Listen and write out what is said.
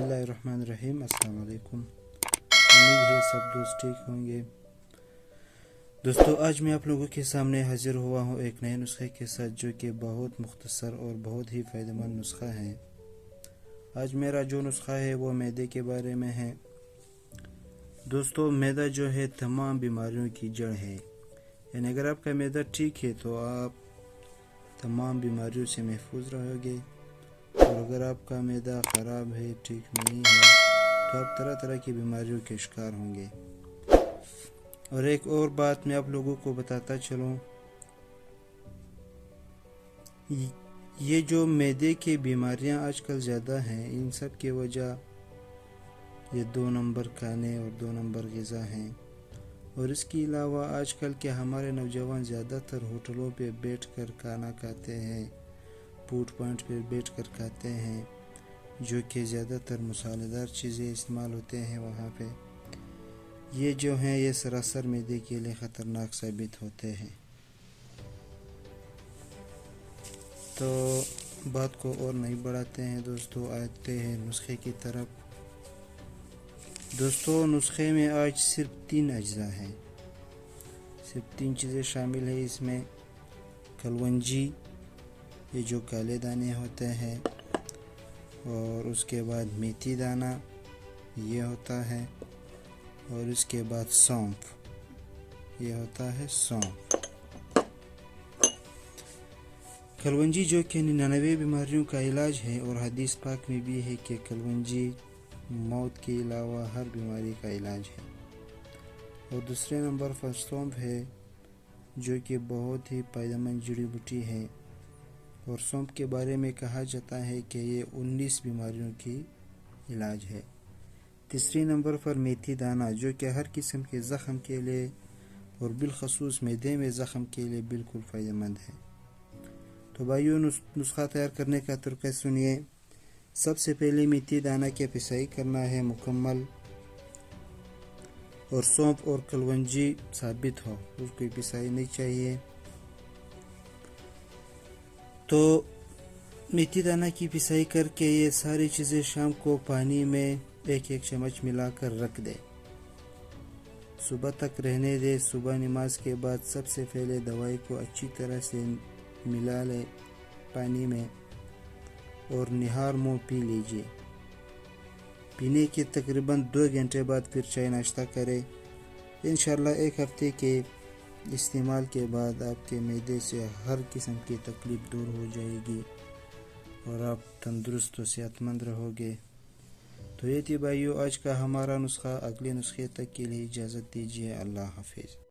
बिस्मिल्लाहिर्रहमानिर्रहीम। अस्सलाम वालेकुम। उम्मीद है सब दोस्त ठीक होंगे। दोस्तों, आज मैं आप लोगों के सामने हाजिर हुआ हूँ एक नए नुस्खे के साथ, जो कि बहुत मुख्तसर और बहुत ही फ़ायदेमंद नुस्खा है। आज मेरा जो नुस्खा है वो मैदे के बारे में है। दोस्तों, मैदा जो है तमाम बीमारियों की जड़ है। यानी अगर आपका मैदा ठीक है तो आप तमाम बीमारियों से महफूज रहोगे, और अगर आपका मैदा ख़राब है, ठीक नहीं है, तो आप तरह तरह की बीमारियों के शिकार होंगे। और एक और बात मैं आप लोगों को बताता चलूँ, ये जो मैदे की बीमारियां आजकल ज़्यादा हैं, इन सब की वजह ये 2 नंबर खाने और 2 नंबर ग़िज़ा हैं। और इसके अलावा आजकल के हमारे नौजवान ज़्यादातर होटलों पे बैठकर खाना खाते हैं, फूड पॉइंट पे बैठकर खाते हैं, जो कि ज़्यादातर मसालेदार चीज़ें इस्तेमाल होते हैं वहाँ पे। ये जो हैं ये सरासर मैदे के लिए ख़तरनाक साबित होते हैं। तो बात को और नहीं बढ़ाते हैं दोस्तों, आते हैं नुस्खे की तरफ। दोस्तों, नुस्खे में आज सिर्फ 3 अज्जा हैं, सिर्फ 3 चीज़ें शामिल है इसमें। कलवंजी, ये जो काले दाने होते हैं, और उसके बाद मेथी दाना ये होता है, और इसके बाद सौंफ, ये होता है सौंफ। कलवंजी जो कि 99 बीमारियों का इलाज है, और हदीस पाक में भी है कि कलवंजी मौत के अलावा हर बीमारी का इलाज है। और दूसरे नंबर पर सौंफ है, जो कि बहुत ही फ़ायदेमंद जड़ी बूटी है, और सौंफ के बारे में कहा जाता है कि ये 19 बीमारियों की इलाज है। तीसरे नंबर पर मेथी दाना, जो कि हर किस्म के ज़ख़म के लिए और बिलखसूस मैदे में ज़ख़म के लिए बिल्कुल फ़ायदेमंद है। तो भाइयों, नुस्खा तैयार करने का तरीका सुनिए। सबसे पहले मेथी दाना की पिसाई करना है मुकम्मल, और सौंफ और कलवंजी साबित हो, उसकी पिसाई नहीं चाहिए। तो मेथी दाना की पिसाई करके ये सारी चीज़ें शाम को पानी में 1-1 चम्मच मिलाकर रख दे, सुबह तक रहने दे। सुबह नमाज के बाद सबसे पहले दवाई को अच्छी तरह से मिला ले पानी में, और निहार मुँह पी लीजिए। पीने के तकरीबन 2 घंटे बाद फिर चाय नाश्ता करें। इंशाल्लाह 1 हफ्ते के इस्तेमाल के बाद आपके मैदे से हर किस्म की तकलीफ़ दूर हो जाएगी, और आप तंदुरुस्त और सेहतमंद रहोगे। तो ये थी भाइयों आज का हमारा नुस्खा। अगले नुस्खे तक के लिए इजाज़त दीजिए। अल्लाह हाफिज़।